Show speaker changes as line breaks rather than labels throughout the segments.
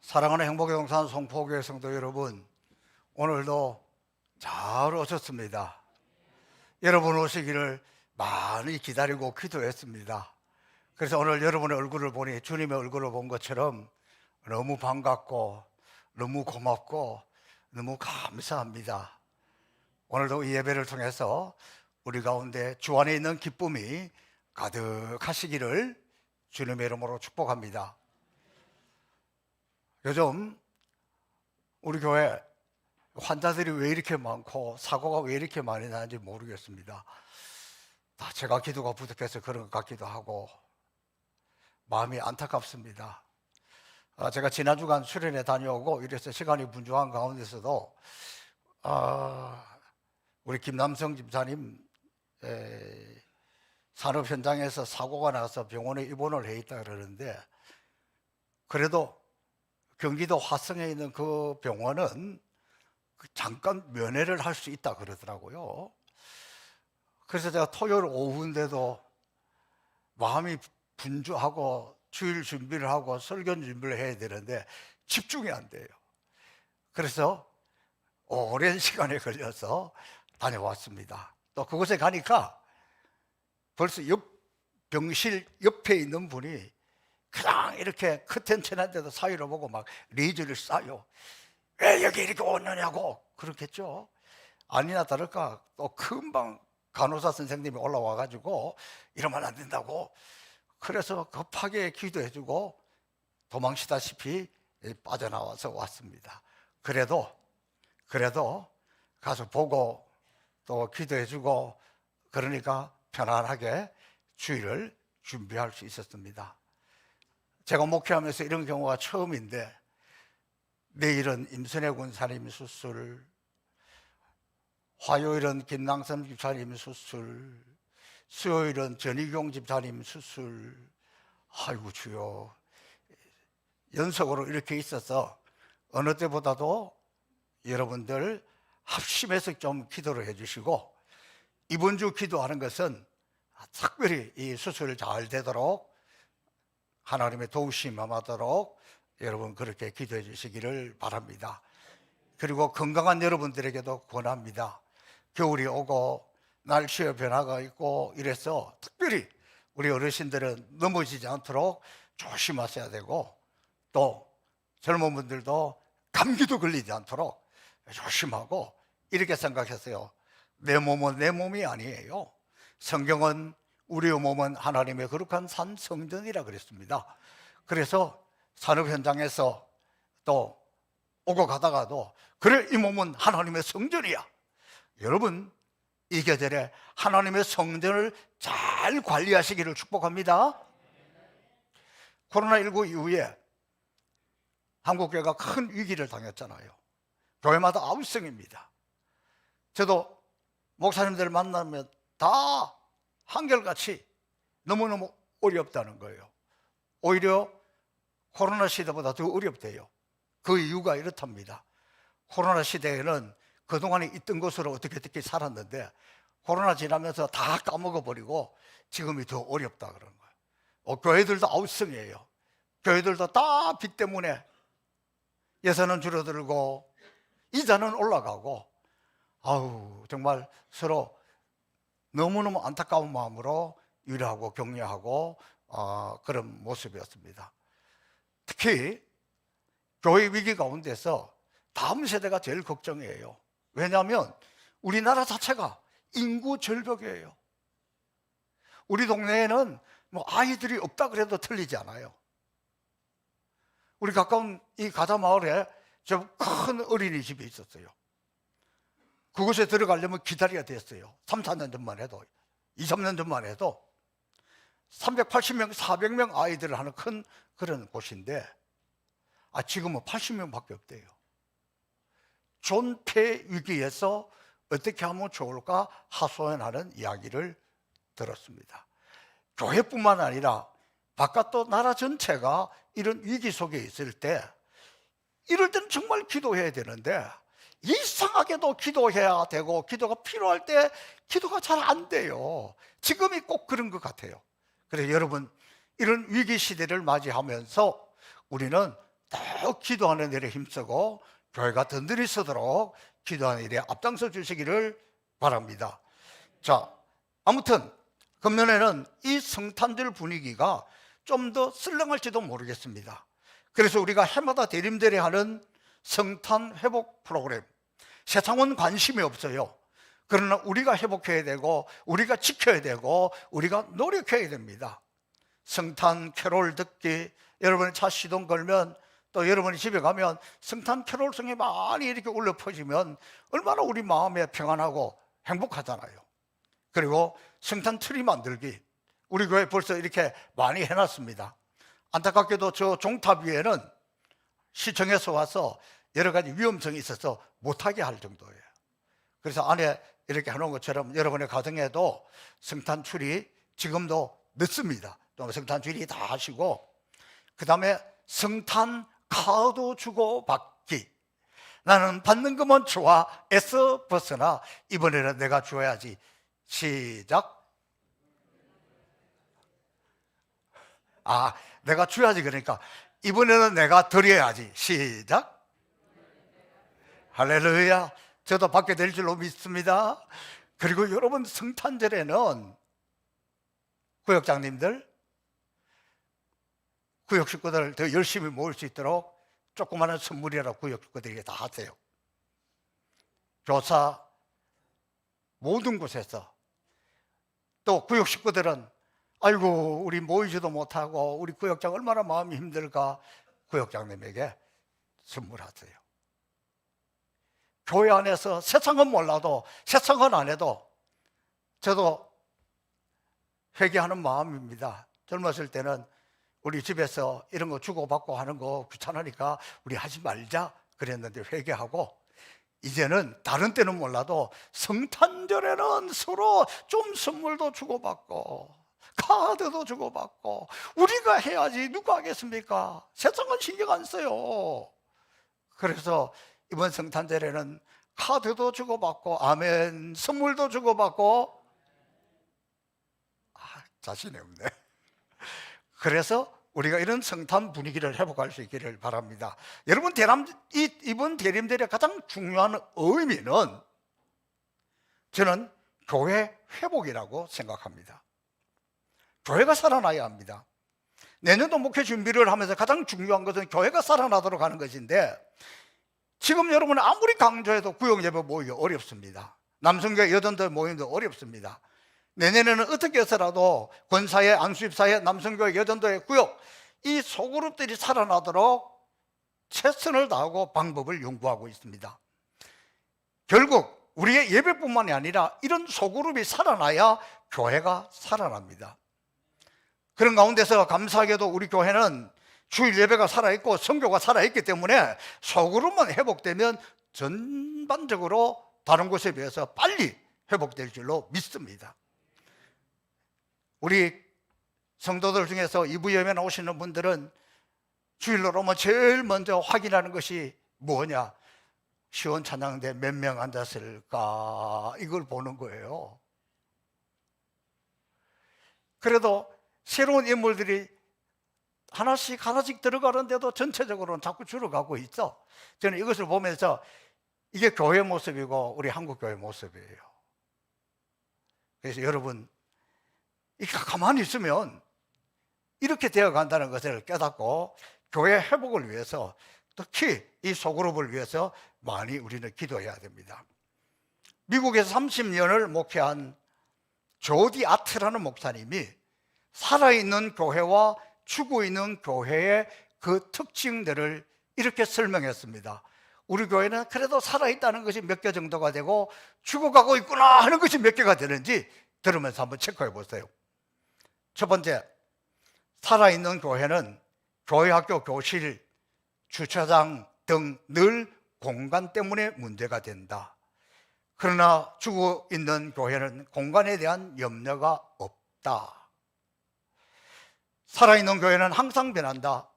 사랑하는 행복의 동산 송포교회 성도 여러분, 오늘도 잘 오셨습니다. 여러분 오시기를 많이 기다리고 기도했습니다. 그래서 오늘 여러분의 얼굴을 보니 주님의 얼굴을 본 것처럼 너무 반갑고 너무 고맙고 너무 감사합니다. 오늘도 이 예배를 통해서 우리 가운데 주 안에 있는 기쁨이 가득하시기를 주님의 이름으로 축복합니다. 요즘 우리 교회 환자들이 왜 이렇게 많고 사고가 왜 이렇게 많이 나는지 모르겠습니다. 다 제가 기도가 부족해서 그런 것 같기도 하고 마음이 안타깝습니다. 제가 지난 주간 수련회 다녀오고 이래서 시간이 분주한 가운데서도 우리 김남성 집사님 산업 현장에서 사고가 나서 병원에 입원을 해 있다 그러는데, 그래도 경기도 화성에 있는 그 병원은 잠깐 면회를 할 수 있다 그러더라고요. 그래서 제가 토요일 오후인데도 마음이 분주하고 주일 준비를 하고 설교 준비를 해야 되는데 집중이 안 돼요. 그래서 오랜 시간에 걸려서 다녀왔습니다. 또 그곳에 가니까 벌써 병실 옆에 있는 분이 그냥 이렇게 커튼 쳐놨는데도 사이로 보고 막 레이저를 쏴요. 왜 여기 이렇게 오느냐고 그렇겠죠. 아니나 다를까 또 금방 간호사 선생님이 올라와가지고 이러면 안 된다고, 그래서 급하게 기도해주고 도망치다시피 빠져나와서 왔습니다. 그래도 가서 보고 또 기도해주고 그러니까 편안하게 주일을 준비할 수 있었습니다. 제가 목회하면서 이런 경우가 처음인데, 내일은 임선혜 군사님 수술, 화요일은 김낭삼 집사님 수술, 수요일은 전희경 집사님 수술. 아이고 주여, 연속으로 이렇게 있어서 어느 때보다도 여러분들 합심해서 좀 기도를 해주시고, 이번 주 기도하는 것은 특별히 이 수술 잘 되도록 하나님의 도우심 임하도록 여러분 그렇게 기도해 주시기를 바랍니다. 그리고 건강한 여러분들에게도 권합니다. 겨울이 오고 날씨의 변화가 있고 이래서 특별히 우리 어르신들은 넘어지지 않도록 조심하셔야 되고, 또 젊은 분들도 감기도 걸리지 않도록 조심하고 이렇게 생각했어요. 내 몸은 내 몸이 아니에요. 성경은 우리의 몸은 하나님의 거룩한 산 성전이라 그랬습니다. 그래서 산업 현장에서 또 오고 가다가도 그래, 이 몸은 하나님의 성전이야. 여러분, 이 계절에 하나님의 성전을 잘 관리하시기를 축복합니다. 코로나19 이후에 한국교회가 큰 위기를 당했잖아요. 교회마다 아우성입니다. 저도 목사님들 만나면 다 한결같이 너무너무 어렵다는 거예요. 오히려 코로나 시대보다 더 어렵대요. 그 이유가 이렇답니다. 코로나 시대에는 그동안에 있던 것으로 어떻게 살았는데 코로나 지나면서 다 까먹어버리고 지금이 더 어렵다 그런 거예요. 교회들도 아우성이에요. 교회들도 다 빚 때문에 예산은 줄어들고 이자는 올라가고, 정말 서로 너무너무 안타까운 마음으로 위로하고 격려하고 그런 모습이었습니다. 특히 교회 위기 가운데서 다음 세대가 제일 걱정이에요. 왜냐하면 우리나라 자체가 인구 절벽이에요. 우리 동네에는 아이들이 없다 그래도 틀리지 않아요. 우리 가까운 이 가자 마을에 좀 큰 어린이집이 있었어요. 그곳에 들어가려면 기다려야 됐어요. 3, 4년 전만 해도, 2, 3년 전만 해도 380명, 400명 아이들을 하는 큰 그런 곳인데 지금은 80명밖에 없대요. 존폐 위기에서 어떻게 하면 좋을까 하소연하는 이야기를 들었습니다. 교회뿐만 아니라 바깥도 나라 전체가 이런 위기 속에 있을 때, 이럴 때는 정말 기도해야 되는데 이상하게도 기도해야 되고 기도가 필요할 때 기도가 잘 안 돼요. 지금이 꼭 그런 것 같아요. 그래서 여러분, 이런 위기 시대를 맞이하면서 우리는 더욱 기도하는 일에 힘쓰고 교회가 든든히 서도록 기도하는 일에 앞장서 주시기를 바랍니다. 자, 아무튼 금년에는 이 성탄절 분위기가 좀 더 쓸렁할지도 모르겠습니다. 그래서 우리가 해마다 대림절에 하는 성탄 회복 프로그램, 세상은 관심이 없어요. 그러나 우리가 회복해야 되고 우리가 지켜야 되고 우리가 노력해야 됩니다. 성탄 캐롤 듣기, 여러분이 차 시동 걸면 또 여러분이 집에 가면 성탄 캐롤송이 많이 이렇게 울려 퍼지면 얼마나 우리 마음에 평안하고 행복하잖아요. 그리고 성탄 트리 만들기, 우리 교회 벌써 이렇게 많이 해놨습니다. 안타깝게도 저 종탑 위에는 시청에서 와서 여러 가지 위험성이 있어서 못하게 할 정도예요. 그래서 안에 이렇게 해놓은 것처럼 여러분의 가정에도 성탄 트리 지금도 넣습니다. 또 성탄 트리 다 하시고, 그 다음에 성탄 카드 주고 받기. 나는 받는 것만 좋아 애써 벗어나 이번에는 내가 줘야지. 시작. 내가 줘야지. 그러니까 이번에는 내가 드려야지. 시작. 할렐루야. 저도 받게 될 줄로 믿습니다. 그리고 여러분, 성탄절에는 구역장님들, 구역 식구들 더 열심히 모을 수 있도록 조그마한 선물이라도 구역 식구들에게 다 하세요. 교사, 모든 곳에서. 또 구역 식구들은 아이고 우리 모이지도 못하고 우리 구역장 얼마나 마음이 힘들까, 구역장님에게 선물하세요. 교회 안에서 세상은 몰라도, 세상은 안 해도 저도 회개하는 마음입니다. 젊었을 때는 우리 집에서 이런 거 주고받고 하는 거 귀찮으니까 우리 하지 말자 그랬는데 회개하고, 이제는 다른 때는 몰라도 성탄절에는 서로 좀 선물도 주고받고 카드도 주고받고 우리가 해야지 누가 하겠습니까? 세상은 신경 안 써요. 그래서 이번 성탄절에는 카드도 주고받고, 아멘, 선물도 주고받고. 자신이 없네. 그래서 우리가 이런 성탄 분위기를 회복할 수 있기를 바랍니다. 여러분, 이번 대림절의 가장 중요한 의미는 저는 교회 회복이라고 생각합니다. 교회가 살아나야 합니다. 내년도 목회 준비를 하면서 가장 중요한 것은 교회가 살아나도록 하는 것인데, 지금 여러분 아무리 강조해도 구역 예배 모이기 어렵습니다. 남성교회 여전도 모임도 어렵습니다. 내년에는 어떻게 해서라도 권사회, 안수입사회, 남성교회, 여전도의 구역, 이 소그룹들이 살아나도록 최선을 다하고 방법을 연구하고 있습니다. 결국 우리의 예배뿐만이 아니라 이런 소그룹이 살아나야 교회가 살아납니다. 그런 가운데서 감사하게도 우리 교회는 주일 예배가 살아있고 선교가 살아있기 때문에 소그룹만 회복되면 전반적으로 다른 곳에 비해서 빨리 회복될 줄로 믿습니다. 우리 성도들 중에서 2부 예배 나오시는 분들은 주일로 오면 제일 먼저 확인하는 것이 뭐냐? 시원 찬양대 몇 명 앉았을까? 이걸 보는 거예요. 그래도 새로운 인물들이 하나씩 들어가는데도 전체적으로는 자꾸 줄어가고 있어. 저는 이것을 보면서 이게 교회 모습이고 우리 한국교회 모습이에요. 그래서 여러분, 이렇게 가만히 있으면 이렇게 되어 간다는 것을 깨닫고 교회 회복을 위해서, 특히 이 소그룹을 위해서 많이 우리는 기도해야 됩니다. 미국에서 30년을 목회한 조디 아트라는 목사님이 살아있는 교회와 죽어있는 교회의 그 특징들을 이렇게 설명했습니다. 우리 교회는 그래도 살아있다는 것이 몇 개 정도가 되고 죽어가고 있구나 하는 것이 몇 개가 되는지 들으면서 한번 체크해 보세요. 첫 번째, 살아있는 교회는 교회, 학교, 교실, 주차장 등 늘 공간 때문에 문제가 된다. 그러나 죽어있는 교회는 공간에 대한 염려가 없다. 살아있는 교회는 항상 변한다.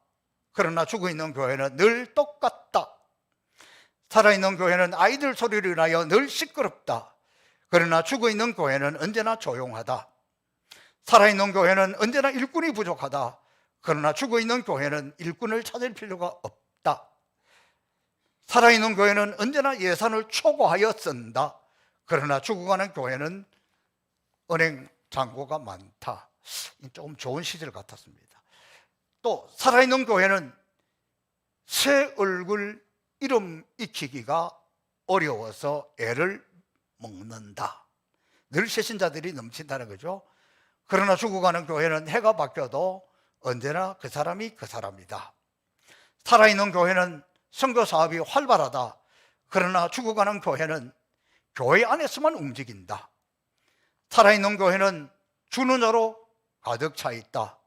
그러나 죽어있는 교회는 늘 똑같다. 살아있는 교회는 아이들 소리를 인하여 늘 시끄럽다. 그러나 죽어있는 교회는 언제나 조용하다. 살아있는 교회는 언제나 일꾼이 부족하다. 그러나 죽어있는 교회는 일꾼을 찾을 필요가 없다. 없다. 살아있는 교회는 언제나 예산을 초과하여 쓴다. 그러나 죽어가는 교회는 은행 잔고가 많다. 조금 좋은 시절 같았습니다. 또 살아있는 교회는 새 얼굴 이름 익히기가 어려워서 애를 먹는다. 늘 새신자들이 넘친다는 거죠. 그러나 죽어가는 교회는 해가 바뀌어도 언제나 그 사람이 그 사람이다. 살아있는 교회는 선교 사업이 활발하다. 그러나 죽어가는 교회는 교회 안에서만 움직인다. 살아있는 교회는 주는 자로 가득 차 있다.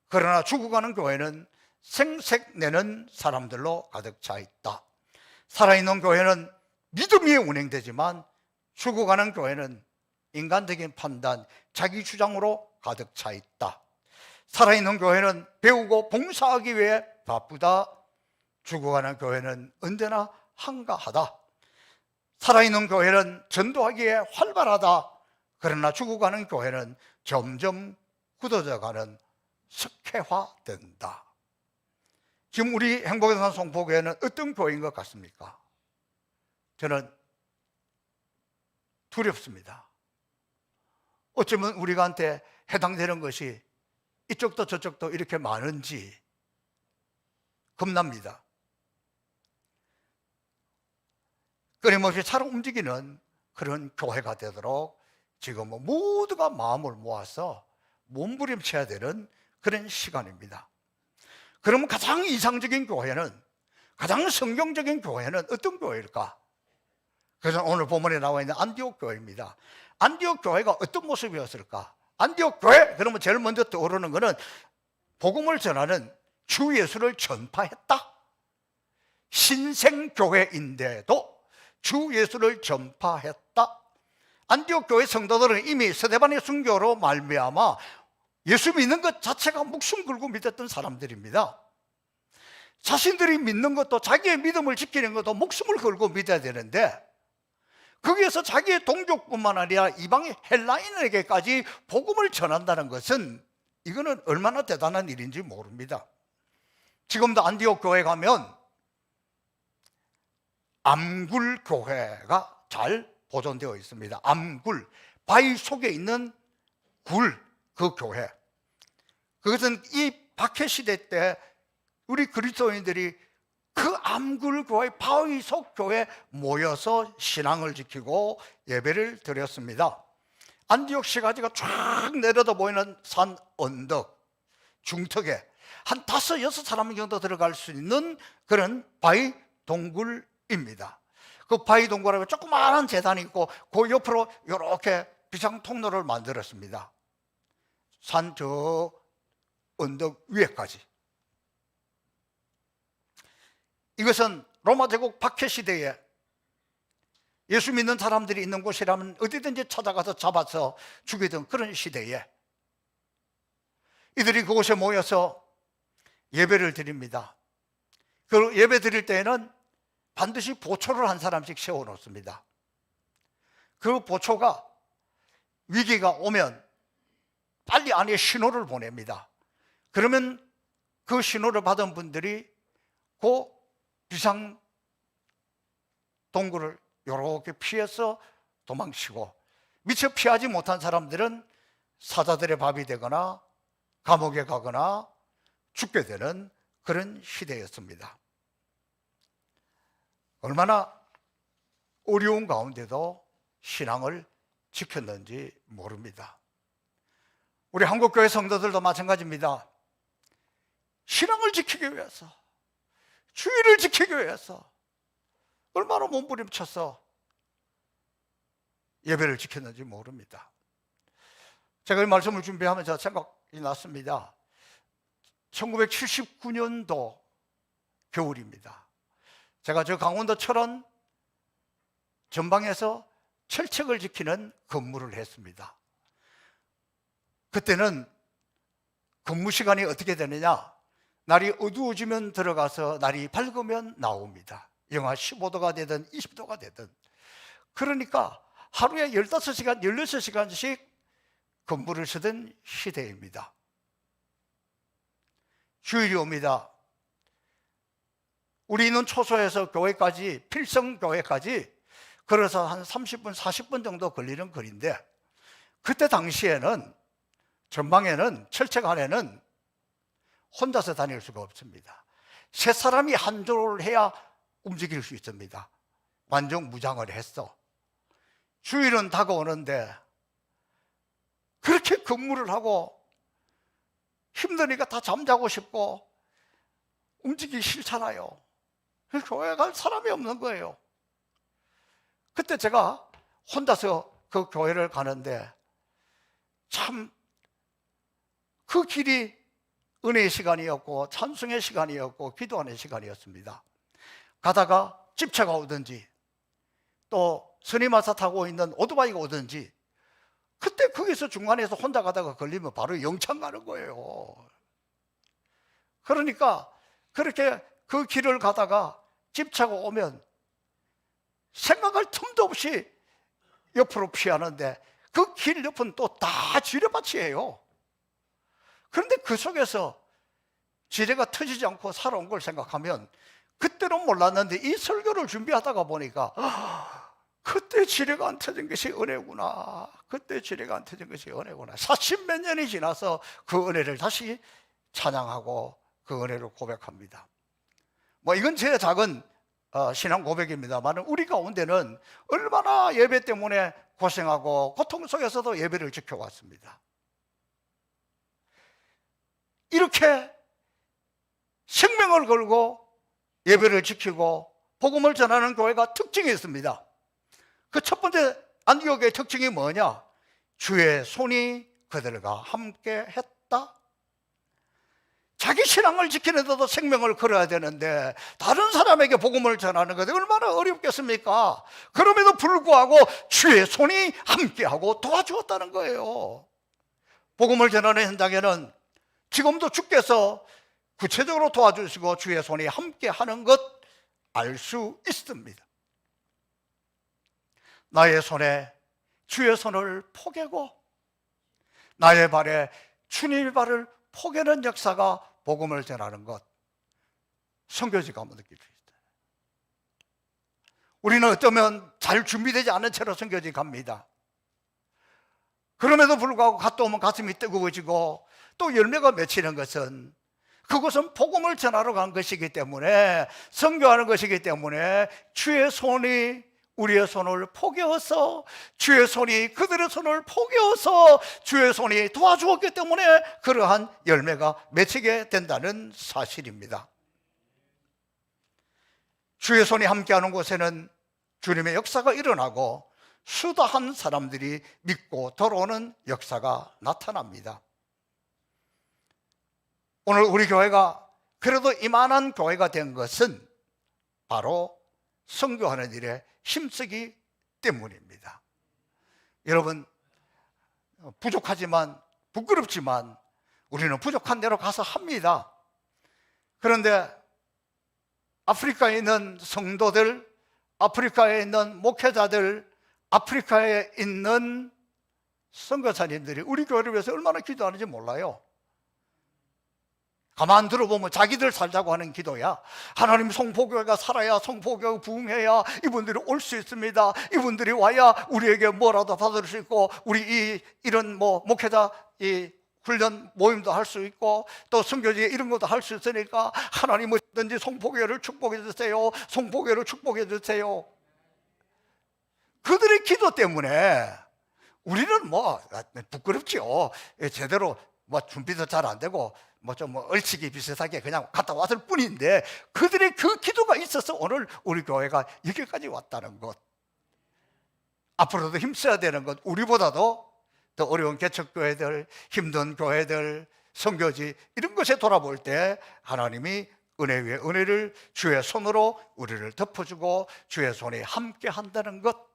그러나 죽어가는 교회는 생색내는 사람들로 가득 차 있다. 살아있는 교회는 믿음이 운행되지만 죽어가는 교회는 인간적인 판단, 자기 주장으로 가득 차 있다. 살아있는 교회는 배우고 봉사하기 위해 바쁘다. 죽어가는 교회는 언제나 한가하다. 살아있는 교회는 전도하기에 활발하다. 그러나 죽어가는 교회는 점점 굳어져가는 석회화된다. 지금 우리 행복의 산 송포교회는 어떤 교회인 것 같습니까? 저는 두렵습니다. 어쩌면 우리한테 해당되는 것이 이쪽도 저쪽도 이렇게 많은지 겁납니다. 끊임없이 잘 움직이는 그런 교회가 되도록 지금 모두가 마음을 모아서 몸부림쳐야 되는 그런 시간입니다. 그러면 가장 이상적인 교회는, 가장 성경적인 교회는 어떤 교회일까? 그래서 오늘 본문에 나와 있는 안디옥 교회입니다. 안디옥 교회가 어떤 모습이었을까? 안디옥 교회, 그러면 제일 먼저 떠오르는 것은 복음을 전하는 주 예수를 전파했다. 신생교회인데도 주 예수를 전파했다. 안디옥 교회 성도들은 이미 스데반의 순교로 말미암아 예수 믿는 것 자체가 목숨 걸고 믿었던 사람들입니다. 자신들이 믿는 것도, 자기의 믿음을 지키는 것도 목숨을 걸고 믿어야 되는데, 거기에서 자기의 동족뿐만 아니라 이방의 헬라인에게까지 복음을 전한다는 것은, 이거는 얼마나 대단한 일인지 모릅니다. 지금도 안디옥 교회 가면 암굴 교회가 잘 보존되어 있습니다. 암굴, 바위 속에 있는 굴, 그 교회. 그것은 이 박해시대 때 우리 그리스도인들이 그 암굴 교회, 바위 속 교회에 모여서 신앙을 지키고 예배를 드렸습니다. 안디옥 시가지가 쫙 내려다 보이는 산 언덕 중턱에 한 5, 6사람 정도 들어갈 수 있는 그런 바위 동굴입니다. 그 바위 동굴에 조그마한 제단이 있고 그 옆으로 이렇게 비상 통로를 만들었습니다. 산 저 언덕 위에까지. 이것은 로마 제국 박해 시대에 예수 믿는 사람들이 있는 곳이라면 어디든지 찾아가서 잡아서 죽이던 그런 시대에 이들이 그곳에 모여서 예배를 드립니다. 그 예배 드릴 때에는 반드시 보초를 한 사람씩 세워놓습니다. 그 보초가 위기가 오면 빨리 안에 신호를 보냅니다. 그러면 그 신호를 받은 분들이 그 비상 동굴을 이렇게 피해서 도망치고, 미처 피하지 못한 사람들은 사자들의 밥이 되거나 감옥에 가거나 죽게 되는 그런 시대였습니다. 얼마나 어려운 가운데도 신앙을 지켰는지 모릅니다. 우리 한국교회 성도들도 마찬가지입니다. 신앙을 지키기 위해서, 주의를 지키기 위해서 얼마나 몸부림쳐서 예배를 지켰는지 모릅니다. 제가 이 말씀을 준비하면서 생각이 났습니다. 1979년도 겨울입니다. 제가 저 강원도 철원 전방에서 철책을 지키는 근무를 했습니다. 그때는 근무 시간이 어떻게 되느냐, 날이 어두워지면 들어가서 날이 밝으면 나옵니다. 영하 15도가 되든 20도가 되든. 그러니까 하루에 15시간, 16시간씩 근무를 쓰던 시대입니다. 주일이 옵니다. 우리 있는 초소에서 교회까지, 필성교회까지 걸어서 한 30분, 40분 정도 걸리는 거리인데, 그때 당시에는, 전방에는, 철책안에는 혼자서 다닐 수가 없습니다. 세 사람이 한 조를 해야 움직일 수 있습니다. 완전 무장을 했어. 주일은 다가오는데 그렇게 근무를 하고 힘드니까 다 잠자고 싶고 움직이기 싫잖아요. 교회 갈 사람이 없는 거예요. 그때 제가 혼자서 그 교회를 가는데 참 그 길이 은혜의 시간이었고 찬송의 시간이었고 기도하는 시간이었습니다. 가다가 집차가 오든지 또 스님마사 타고 있는 오토바이가 오든지, 그때 거기서 중간에서 혼자 가다가 걸리면 바로 영창 가는 거예요. 그러니까 그렇게 그 길을 가다가 집차가 오면 생각할 틈도 없이 옆으로 피하는데, 그 길 옆은 또 다 지뢰밭이에요. 그런데 그 속에서 지뢰가 터지지 않고 살아온 걸 생각하면, 그때는 몰랐는데 이 설교를 준비하다가 보니까 그때 지뢰가 안 터진 것이 은혜구나. 그때 지뢰가 안 터진 것이 은혜구나. 40몇 년이 지나서 그 은혜를 다시 찬양하고 그 은혜를 고백합니다. 뭐 이건 제 작은 신앙 고백입니다만, 우리 가운데는 얼마나 예배 때문에 고생하고 고통 속에서도 예배를 지켜왔습니다. 이렇게 생명을 걸고 예배를 지키고 복음을 전하는 교회가 특징이 있습니다. 그 첫 번째 안디옥의 특징이 뭐냐? 주의 손이 그들과 함께 했다. 자기 신앙을 지키는데도 생명을 걸어야 되는데 다른 사람에게 복음을 전하는 것이 얼마나 어렵겠습니까? 그럼에도 불구하고 주의 손이 함께하고 도와주었다는 거예요. 복음을 전하는 현장에는 지금도 주께서 구체적으로 도와주시고 주의 손이 함께하는 것 알 수 있습니다. 나의 손에 주의 손을 포개고 나의 발에 주님의 발을 포개는 역사가 복음을 전하는 것, 선교지가 한번 느낄 수 있어요. 우리는 어쩌면 잘 준비되지 않은 채로 선교지 갑니다. 그럼에도 불구하고 갔다 오면 가슴이 뜨거워지고 또 열매가 맺히는 것은, 그것은 복음을 전하러 간 것이기 때문에, 선교하는 것이기 때문에 주의 손이 우리의 손을 포개어서, 주의 손이 그들의 손을 포개어서 주의 손이 도와주었기 때문에 그러한 열매가 맺히게 된다는 사실입니다. 주의 손이 함께하는 곳에는 주님의 역사가 일어나고 수다한 사람들이 믿고 돌아오는 역사가 나타납니다. 오늘 우리 교회가 그래도 이만한 교회가 된 것은 바로 선교하는 일에 힘쓰기 때문입니다. 여러분, 부족하지만 부끄럽지만 우리는 부족한 대로 가서 합니다. 그런데 아프리카에 있는 성도들, 아프리카에 있는 목회자들, 아프리카에 있는 선교사님들이 우리 교회를 위해서 얼마나 기도하는지 몰라요. 가만 들어보면 자기들 살자고 하는 기도야. 하나님, 송포교회가 살아야, 송포교회가 부흥해야 이분들이 올 수 있습니다. 이분들이 와야 우리에게 뭐라도 받을 수 있고, 우리 이런 목회자 훈련 모임도 할 수 있고, 또 선교지에 이런 것도 할 수 있으니까 하나님 어든지 송포교회를 축복해 주세요. 송포교회를 축복해 주세요. 그들의 기도 때문에 우리는 부끄럽지요. 제대로 준비도 잘 안 되고 좀 얼치기 비슷하게 그냥 갔다 왔을 뿐인데, 그들의 그 기도가 있어서 오늘 우리 교회가 여기까지 왔다는 것, 앞으로도 힘써야 되는 것, 우리보다도 더 어려운 개척교회들, 힘든 교회들, 선교지 이런 것에 돌아볼 때 하나님이 은혜 위에 은혜를 주의 손으로 우리를 덮어주고 주의 손이 함께 한다는 것,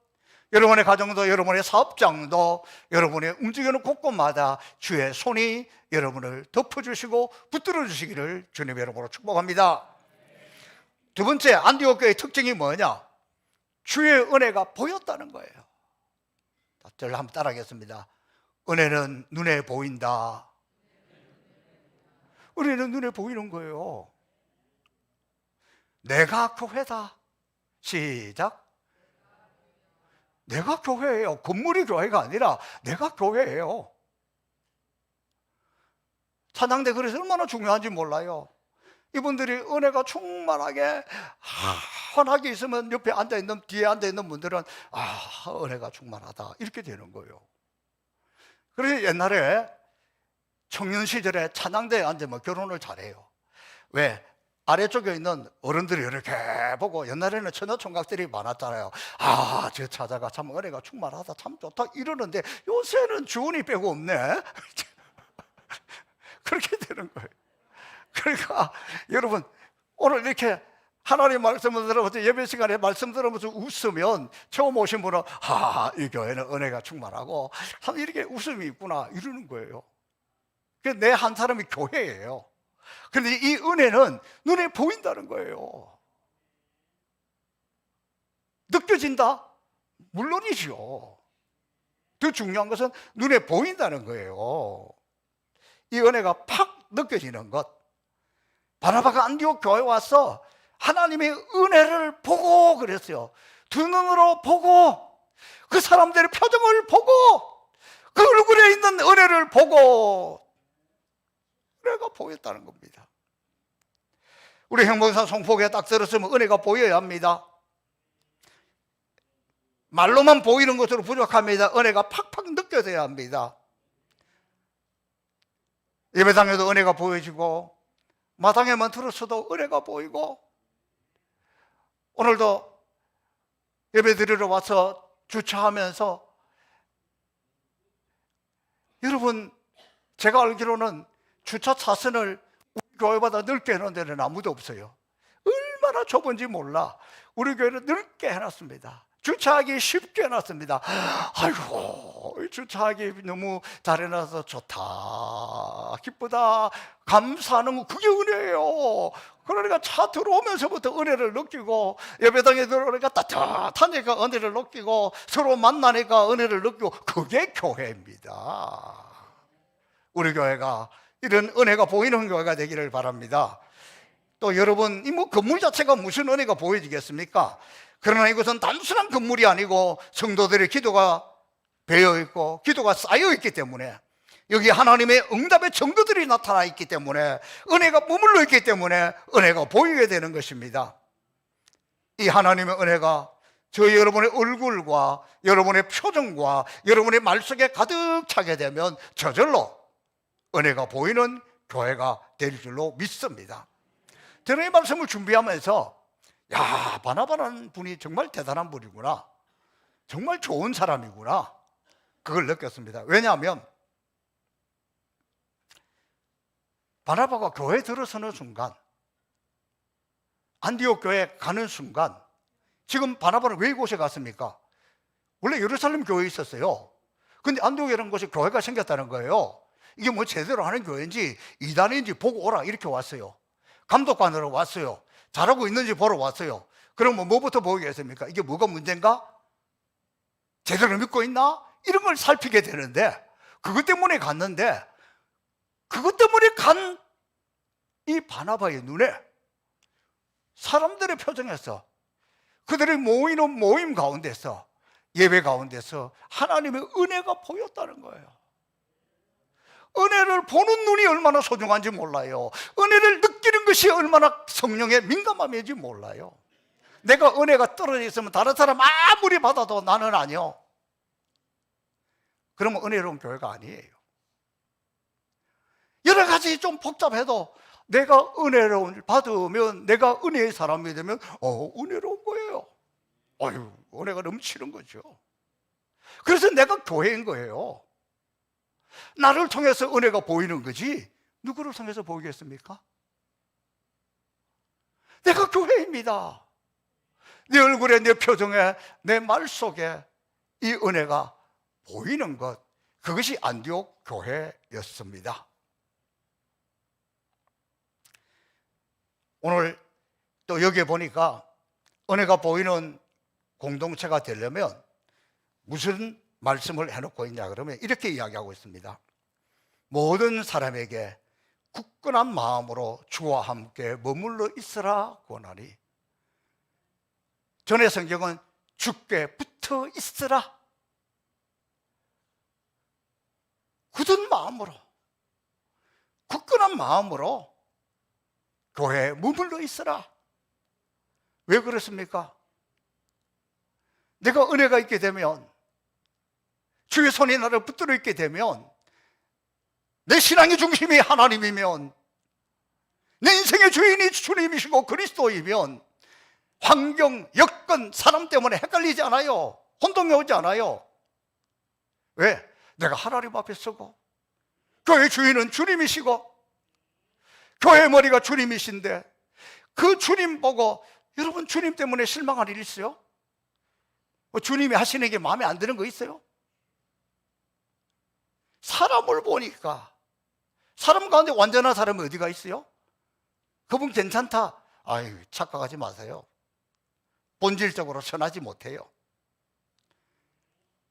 여러분의 가정도 여러분의 사업장도 여러분의 움직이는 곳곳마다 주의 손이 여러분을 덮어주시고 붙들어 주시기를 주님의 이름으로 축복합니다. 두 번째 안디옥 교회의 특징이 뭐냐? 주의 은혜가 보였다는 거예요. 저를 한번 따라하겠습니다. 은혜는 눈에 보인다. 은혜는 눈에 보이는 거예요. 내가 교회다. 시작. 내가 교회예요. 건물이 교회가 아니라 내가 교회예요. 찬양대 그래서 얼마나 중요한지 몰라요. 이분들이 은혜가 충만하게 환하게 있으면 옆에 앉아있는, 뒤에 앉아있는 분들은 은혜가 충만하다 이렇게 되는 거예요. 그래서 옛날에 청년 시절에 찬양대에 앉으면 결혼을 잘해요. 왜? 아래쪽에 있는 어른들이 이렇게 보고, 옛날에는 처녀총각들이 많았잖아요. 저 처자가 참 은혜가 충만하다, 참 좋다 이러는데 요새는 주은이 빼고 없네. 그렇게 되는 거예요. 그러니까 여러분, 오늘 이렇게 하나님 말씀을 들어보면서, 예배 시간에 말씀 들으면서 웃으면 처음 오신 분은 이 교회는 은혜가 충만하고 참 이렇게 웃음이 있구나 이러는 거예요. 내 한 사람이 교회예요. 그런데 이 은혜는 눈에 보인다는 거예요. 느껴진다? 물론이죠. 더 중요한 것은 눈에 보인다는 거예요. 이 은혜가 팍 느껴지는 것. 바나바가 안디옥 교회에 와서 하나님의 은혜를 보고 그랬어요. 두 눈으로 보고, 그 사람들의 표정을 보고, 그 얼굴에 있는 은혜를 보고 은혜가 보였다는 겁니다. 우리 행복사 송폭에 딱 들었으면 은혜가 보여야 합니다. 말로만 보이는 것으로 부족합니다. 은혜가 팍팍 느껴져야 합니다. 예배당에도 은혜가 보여지고, 마당에만 들었어도 은혜가 보이고, 오늘도 예배 드리러 와서 주차하면서, 여러분, 제가 알기로는 주차 차선을 우리 교회보다 넓게 해놓은 데는 아무도 없어요. 얼마나 좁은지 몰라. 우리 교회는 넓게 해놨습니다. 주차하기 쉽게 해놨습니다. 아이고, 주차하기 너무 잘 해놔서 좋다, 기쁘다, 감사하는 거, 그게 은혜예요. 그러니까 차 들어오면서부터 은혜를 느끼고, 예배당에 들어오니까 따뜻하니까 은혜를 느끼고, 서로 만나니까 은혜를 느끼고, 그게 교회입니다. 우리 교회가 이런 은혜가 보이는 교회가 되기를 바랍니다. 또 여러분, 이 건물 자체가 무슨 은혜가 보여지겠습니까? 그러나 이것은 단순한 건물이 아니고 성도들의 기도가 배어 있고 기도가 쌓여 있기 때문에, 여기 하나님의 응답의 증거들이 나타나 있기 때문에, 은혜가 머물러 있기 때문에 은혜가 보이게 되는 것입니다. 이 하나님의 은혜가 저희 여러분의 얼굴과 여러분의 표정과 여러분의 말 속에 가득 차게 되면 저절로 은혜가 보이는 교회가 될 줄로 믿습니다. 저는 이 말씀을 준비하면서 바나바라는 분이 정말 대단한 분이구나, 정말 좋은 사람이구나, 그걸 느꼈습니다. 왜냐하면 바나바가 교회에 들어서는 순간, 안디옥 교회에 가는 순간, 지금 바나바는 왜 이곳에 갔습니까? 원래 예루살렘 교회에 있었어요. 근데 안디옥이라는 곳에 교회가 생겼다는 거예요. 이게 뭐 제대로 하는 교회인지 이단인지 보고 오라 이렇게 왔어요. 감독관으로 왔어요. 잘하고 있는지 보러 왔어요. 그럼 뭐부터 보겠습니까? 이게 뭐가 문제인가? 제대로 믿고 있나? 이런 걸 살피게 되는데, 그것 때문에 갔는데, 그것 때문에 간 이 바나바의 눈에 사람들의 표정에서, 그들이 모이는 모임 가운데서, 예배 가운데서 하나님의 은혜가 보였다는 거예요. 은혜를 보는 눈이 얼마나 소중한지 몰라요. 은혜를 느끼는 것이 얼마나 성령의 민감함인지 몰라요. 내가 은혜가 떨어져 있으면 다른 사람 아무리 받아도 나는 아니요, 그러면 은혜로운 교회가 아니에요. 여러 가지 좀 복잡해도 내가 은혜를 받으면, 내가 은혜의 사람이 되면 은혜로운 거예요. 은혜가 넘치는 거죠. 그래서 내가 교회인 거예요. 나를 통해서 은혜가 보이는 거지 누구를 통해서 보이겠습니까? 내가 교회입니다. 내 얼굴에, 내 표정에, 내 말 속에 이 은혜가 보이는 것, 그것이 안디옥 교회였습니다. 오늘 또 여기에 보니까 은혜가 보이는 공동체가 되려면 무슨 말씀을 해놓고 있냐 그러면 이렇게 이야기하고 있습니다. 모든 사람에게 굳건한 마음으로 주와 함께 머물러 있으라 권하니, 전에 성경은 주께 붙어 있으라. 굳은 마음으로, 굳건한 마음으로 교회에 머물러 있으라. 왜 그렇습니까? 내가 은혜가 있게 되면, 주의 손이 나를 붙들어 있게 되면, 내 신앙의 중심이 하나님이면, 내 인생의 주인이 주님이시고 그리스도이면 환경, 여건, 사람 때문에 헷갈리지 않아요. 혼동이 오지 않아요. 왜? 내가 하나님 앞에 서고 교회 주인은 주님이시고 교회의 머리가 주님이신데, 그 주님 보고 여러분 주님 때문에 실망할 일 있어요? 주님이 하시는 게 마음에 안 드는 거 있어요? 사람을 보니까, 사람 가운데 완전한 사람이 어디가 있어요? 그분 괜찮다. 아유, 착각하지 마세요. 본질적으로 선하지 못해요.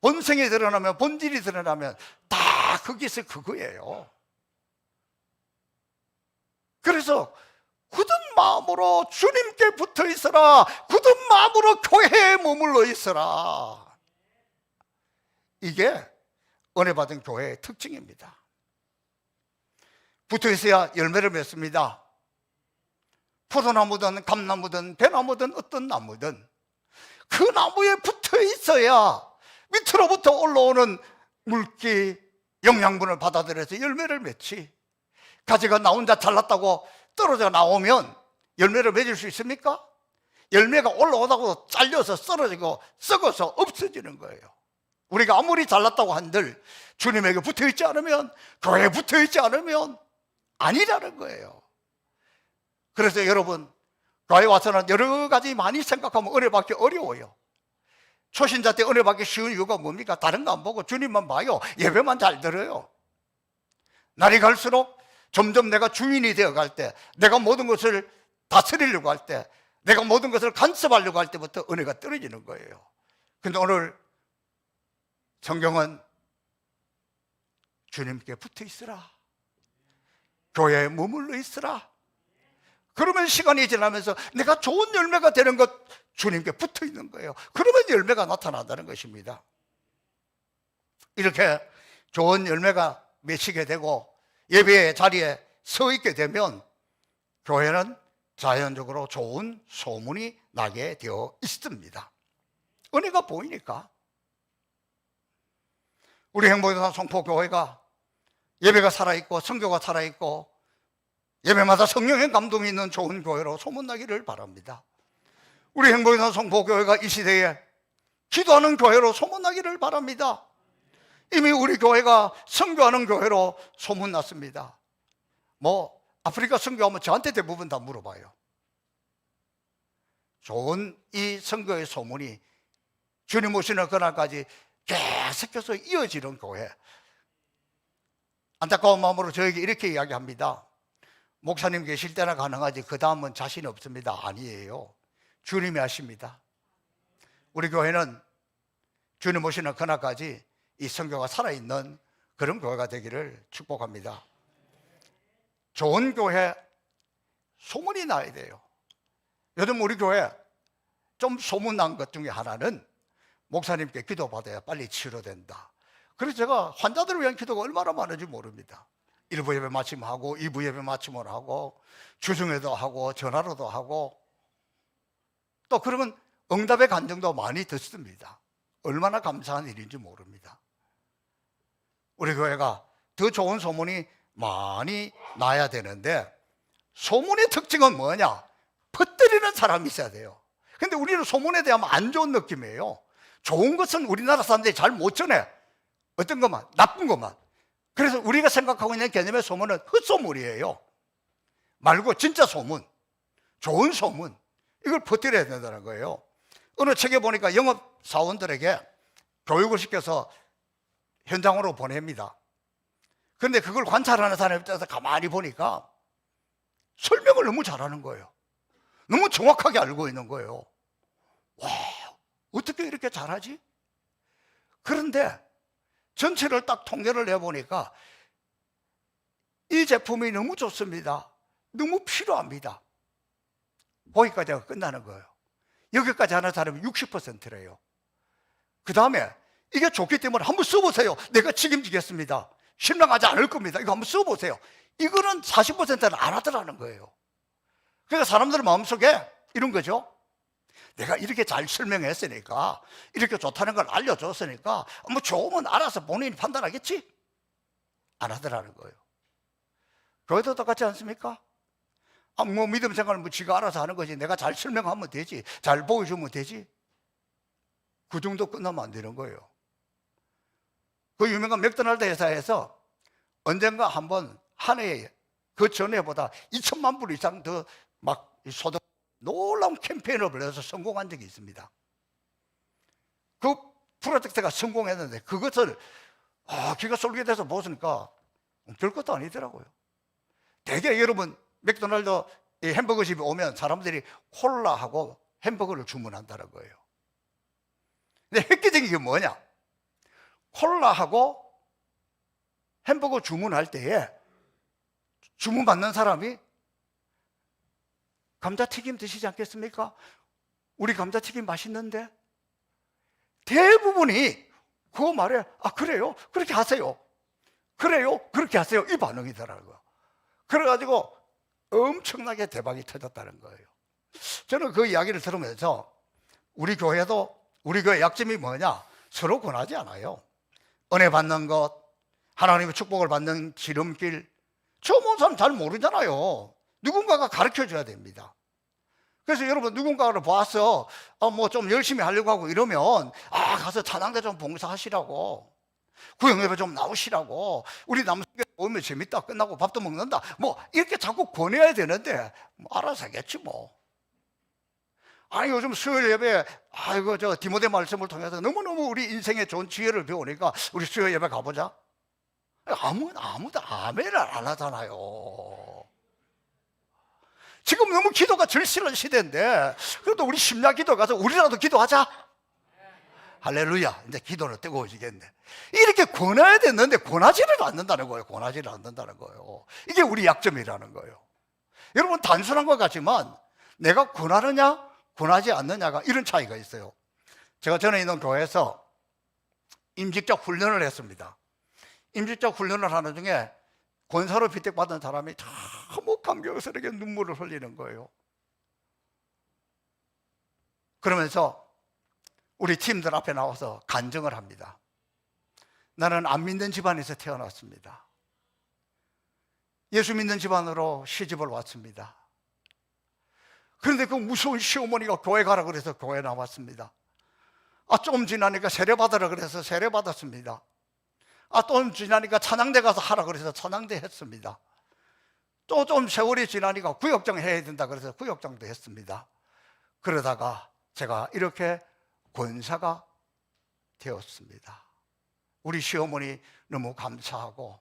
본성이 드러나면, 본질이 드러나면 다 거기서 그거예요. 그래서 굳은 마음으로 주님께 붙어 있어라. 굳은 마음으로 교회에 머물러 있어라. 이게 은혜 받은 교회의 특징입니다. 붙어 있어야 열매를 맺습니다. 포도나무든 감나무든 배나무든 어떤 나무든 그 나무에 붙어 있어야 밑으로부터 올라오는 물기, 영양분을 받아들여서 열매를 맺지. 가지가 나 혼자 잘났다고 떨어져 나오면 열매를 맺을 수 있습니까? 열매가 올라오다고 잘려서 쓰러지고 썩어서 없어지는 거예요. 우리가 아무리 잘났다고 한들 주님에게 붙어있지 않으면, 교회에 붙어있지 않으면 아니라는 거예요. 그래서 여러분, 교회 와서는 여러 가지 많이 생각하면 은혜 받기 어려워요. 초신자 때 은혜 받기 쉬운 이유가 뭡니까? 다른 거 안 보고 주님만 봐요. 예배만 잘 들어요. 날이 갈수록 점점 내가 주인이 되어 갈 때, 내가 모든 것을 다스리려고 할 때, 내가 모든 것을 간섭하려고 할 때부터 은혜가 떨어지는 거예요. 근데 오늘 성경은 주님께 붙어 있으라, 교회에 머물러 있으라. 그러면 시간이 지나면서 내가 좋은 열매가 되는 것, 주님께 붙어 있는 거예요. 그러면 열매가 나타난다는 것입니다. 이렇게 좋은 열매가 맺히게 되고 예배의 자리에 서 있게 되면 교회는 자연적으로 좋은 소문이 나게 되어 있습니다. 은혜가 보이니까. 우리 행복산 성포교회가 예배가 살아있고 선교가 살아있고 예배마다 성령의 감동이 있는 좋은 교회로 소문나기를 바랍니다. 우리 행복산 성포교회가 이 시대에 기도하는 교회로 소문나기를 바랍니다. 이미 우리 교회가 선교하는 교회로 소문났습니다. 아프리카 선교하면 저한테 대부분 다 물어봐요. 좋은 이 선교의 소문이 주님 오시는 그날까지 계속해서 이어지는 교회. 안타까운 마음으로 저에게 이렇게 이야기합니다. 목사님 계실 때나 가능하지 그 다음은 자신 없습니다. 아니에요. 주님이 하십니다. 우리 교회는 주님 오시는 그날까지 이 선교가 살아있는 그런 교회가 되기를 축복합니다. 좋은 교회, 소문이 나야 돼요. 요즘 우리 교회 좀 소문난 것 중에 하나는 목사님께 기도받아야 빨리 치료된다. 그래서 제가 환자들을 위한 기도가 얼마나 많은지 모릅니다. 1부 예배 마치면 하고 2부 예배 마치면 하고 주중에도 하고 전화로도 하고 또 그러면 응답의 간증도 많이 듣습니다. 얼마나 감사한 일인지 모릅니다. 우리 교회가 더 좋은 소문이 많이 나야 되는데 소문의 특징은 뭐냐? 퍼뜨리는 사람이 있어야 돼요. 근데 우리는 소문에 대하면 안 좋은 느낌이에요. 좋은 것은 우리나라 사람들이 잘 못 전해. 어떤 것만, 나쁜 것만. 그래서 우리가 생각하고 있는 개념의 소문은 헛소문이에요. 말고 진짜 소문, 좋은 소문, 이걸 퍼뜨려야 된다는 거예요. 어느 책에 보니까 영업사원들에게 교육을 시켜서 현장으로 보냅니다. 그런데 그걸 관찰하는 사람 입장에서 가만히 보니까 설명을 너무 잘하는 거예요. 너무 정확하게 알고 있는 거예요. 와, 어떻게 이렇게 잘하지? 그런데 전체를 딱 통계를 내보니까 이 제품이 너무 좋습니다. 너무 필요합니다. 거기까지가 끝나는 거예요. 여기까지 하는 사람이 60%래요. 그 다음에 이게 좋기 때문에 한번 써보세요. 내가 책임지겠습니다. 실망하지 않을 겁니다. 이거 한번 써보세요. 이거는 40%는 안 하더라는 거예요. 그러니까 사람들 마음속에 이런 거죠. 내가 이렇게 잘 설명했으니까, 이렇게 좋다는 걸 알려줬으니까 뭐 좋으면 알아서 본인이 판단하겠지? 안 하더라는 거예요. 교회도 똑같지 않습니까? 뭐 믿음 생활은 뭐 지가 알아서 하는 거지. 내가 잘 설명하면 되지, 잘 보여주면 되지. 그 정도 끝나면 안 되는 거예요. 그 유명한 맥도날드 회사에서 언젠가 한번 한 해에 그 전에보다 2천만 불 이상 더 막 소득 놀라운 캠페인을 벌여서 성공한 적이 있습니다. 그 프로젝트가 성공했는데 그것을 기가 쏠깃해서 보니까 별것도 아니더라고요. 대개 여러분 맥도날드 햄버거 집에 오면 사람들이 콜라하고 햄버거를 주문한다는 거예요. 근데 획기적인 게 뭐냐? 콜라하고 햄버거 주문할 때에 주문받는 사람이 감자튀김 드시지 않겠습니까? 우리 감자튀김 맛있는데? 대부분이 그 말에 그래요? 그렇게 하세요. 그래요? 그렇게 하세요. 이 반응이더라고요. 그래가지고 엄청나게 대박이 터졌다는 거예요. 저는 그 이야기를 들으면서 우리 교회도, 우리 교회 약점이 뭐냐? 서로 권하지 않아요. 은혜 받는 것, 하나님의 축복을 받는 지름길, 처음 온 사람 잘 모르잖아요. 누군가가 가르쳐 줘야 됩니다. 그래서 여러분 누군가를 봐서 뭐 좀 열심히 하려고 하고 이러면 가서 찬양대 좀 봉사하시라고, 구역예배 좀 나오시라고, 우리 남성교회 오면 재밌다, 끝나고 밥도 먹는다, 뭐 이렇게 자꾸 권해야 되는데 뭐 알아서 하겠지 뭐. 요즘 수요일 예배 저 디모데 말씀을 통해서 너무너무 우리 인생의 좋은 지혜를 배우니까 우리 수요일 예배 가보자. 아무도 아멘을 안 하잖아요. 지금 너무 기도가 절실한 시대인데, 그래도 우리 심야 기도 가서 우리라도 기도하자. 할렐루야. 이제 기도는 뜨거워지겠네. 이렇게 권해야 됐는데 권하지를 않는다는 거예요. 권하지를 않는다는 거예요. 이게 우리 약점이라는 거예요. 여러분 단순한 것 같지만 내가 권하느냐 권하지 않느냐가 이런 차이가 있어요. 제가 전에 있는 교회에서 임직적 훈련을 했습니다. 임직적 훈련을 하는 중에 권사로 비택받은 사람이 너무 감격스럽게 눈물을 흘리는 거예요. 그러면서 우리 팀들 앞에 나와서 간증을 합니다. 나는 안 믿는 집안에서 태어났습니다. 예수 믿는 집안으로 시집을 왔습니다. 그런데 그 무서운 시어머니가 교회 가라 그래서 교회 나왔습니다. 좀 지나니까 세례 받으라 그래서 세례 받았습니다. 좀 지나니까 찬양대 가서 하라 그래서 찬양대 했습니다. 또 좀 세월이 지나니까 구역장 해야 된다 그래서 구역장도 했습니다. 그러다가 제가 이렇게 권사가 되었습니다. 우리 시어머니 너무 감사하고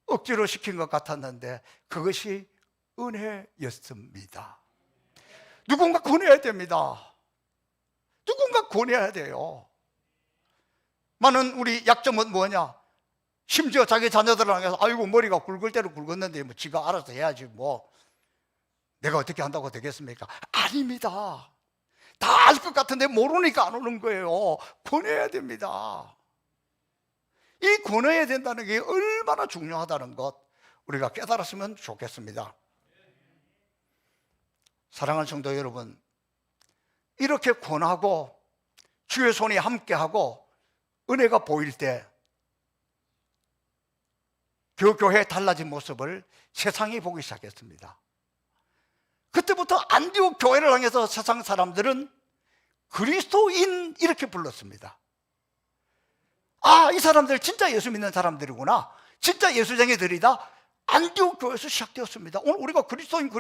억지로 시킨 것 같았는데 그것이 은혜였습니다. 누군가 권해야 됩니다. 누군가 권해야 돼요. 많은 우리 약점은 뭐냐? 심지어 자기 자녀들을 향해서 머리가 굵을 대로 굵었는데 뭐 지가 알아서 해야지 뭐 내가 어떻게 한다고 되겠습니까? 아닙니다. 다 알 것 같은데 모르니까 안 오는 거예요. 권해야 됩니다. 이 권해야 된다는 게 얼마나 중요하다는 것 우리가 깨달았으면 좋겠습니다. 사랑하는 성도 여러분, 이렇게 권하고 주의 손이 함께하고 은혜가 보일 때 교회의 달라진 모습을 세상이 보기 시작했습니다. 그때부터 안디옥 교회를 향해서 세상 사람들은 그리스도인 이렇게 불렀습니다. 이 사람들 진짜 예수 믿는 사람들이구나, 진짜 예수쟁이들이다. 안디옥 교회에서 시작되었습니다. 오늘 우리가 그리스도인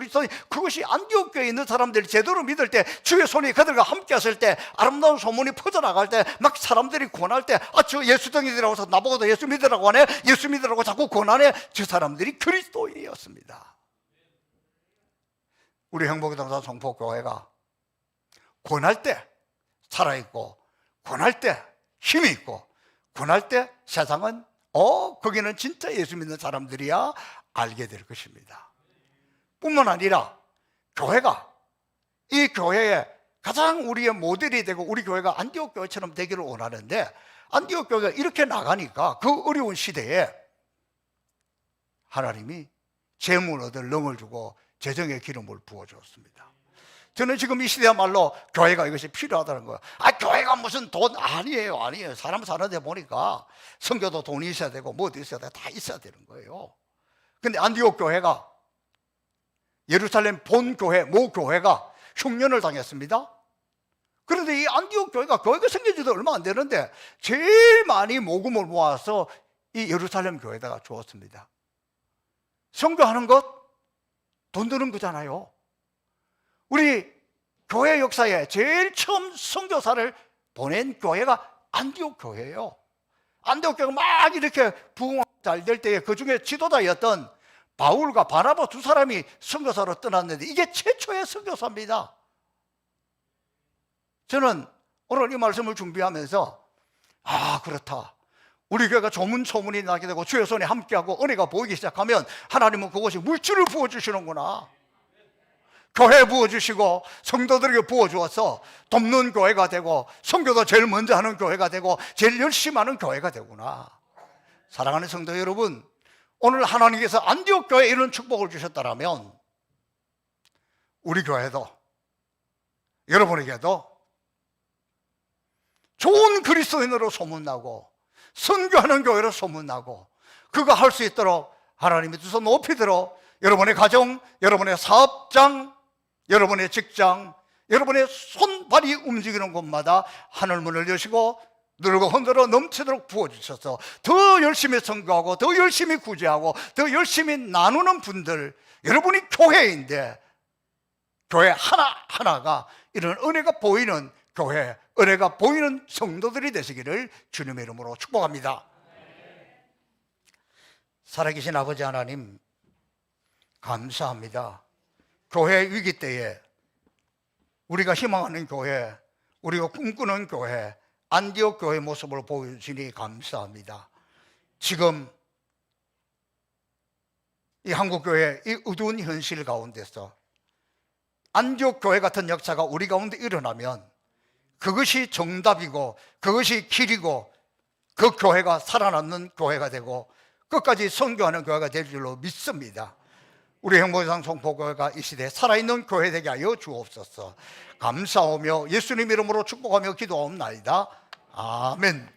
그것이 안디옥 교회에 있는 사람들이 제대로 믿을 때, 주의 손이 그들과 함께 했을 때, 아름다운 소문이 퍼져나갈 때, 막 사람들이 권할 때 저 예수쟁이들이라고 해서 나보고도 예수 믿으라고 하네, 예수 믿으라고 자꾸 권하네. 저 사람들이 그리스도인이었습니다. 우리 행복의당사 성포교회가 권할 때 살아있고, 권할 때 힘이 있고, 권할 때 세상은 거기는 진짜 예수 믿는 사람들이야 알게 될 것입니다. 뿐만 아니라 교회가, 이 교회에 가장 우리의 모델이 되고 우리 교회가 안디옥 교회처럼 되기를 원하는데, 안디옥 교회가 이렇게 나가니까 그 어려운 시대에 하나님이 재물 얻을 능을 주고 재정의 기름을 부어주었습니다. 저는 지금 이 시대야말로 교회가 이것이 필요하다는 거예요. 교회가 무슨 돈 아니에요. 사람 사는데 보니까 성교도 돈이 있어야 되고 뭐도 있어야 되고 다 있어야 되는 거예요. 근데 안디옥 교회가, 예루살렘 본 교회, 모 교회가 흉년을 당했습니다. 그런데 이 안디옥 교회가 생긴 지도 얼마 안 되는데 제일 많이 모금을 모아서 이 예루살렘 교회에다가 주었습니다. 선교하는 것 돈 드는 거잖아요. 우리 교회 역사에 제일 처음 선교사를 보낸 교회가 안디옥 교회예요. 안디옥 교회가 막 이렇게 부흥 잘 될 때에 그 중에 지도자였던 바울과 바나바 두 사람이 선교사로 떠났는데 이게 최초의 선교사입니다. 저는 오늘 이 말씀을 준비하면서 그렇다. 우리 교회가 조문소문이 나게 되고 주의 손에 함께하고 은혜가 보이기 시작하면 하나님은 그것이 물질을 부어주시는구나. 교회 부어주시고 성도들에게 부어주어서 돕는 교회가 되고 선교도 제일 먼저 하는 교회가 되고 제일 열심히 하는 교회가 되구나. 사랑하는 성도 여러분, 오늘 하나님께서 안디옥 교회에 이런 축복을 주셨다면 우리 교회도, 여러분에게도 좋은 그리스도인으로 소문나고 선교하는 교회로 소문나고 그거 할 수 있도록 하나님의 두 손 높이 들어 여러분의 가정, 여러분의 사업장, 여러분의 직장, 여러분의 손발이 움직이는 곳마다 하늘문을 여시고 누르고 흔들어 넘치도록 부어주셔서 더 열심히 선교하고 더 열심히 구제하고 더 열심히 나누는 분들, 여러분이 교회인데 교회 하나하나가 이런 은혜가 보이는 교회, 은혜가 보이는 성도들이 되시기를 주님의 이름으로 축복합니다. 살아계신 아버지 하나님, 감사합니다. 교회 위기 때에 우리가 희망하는 교회, 우리가 꿈꾸는 교회, 안디옥 교회 모습을 보여주시니 감사합니다. 지금 이 한국교회 이 어두운 현실 가운데서 안디옥 교회 같은 역사가 우리 가운데 일어나면 그것이 정답이고 그것이 길이고 그 교회가 살아남는 교회가 되고 끝까지 선교하는 교회가 될 줄로 믿습니다. 우리 행복상 송포교회가 이 시대에 살아있는 교회 되게 하여 주옵소서. 감사하며 예수님 이름으로 축복하며 기도하옵나이다. 아멘.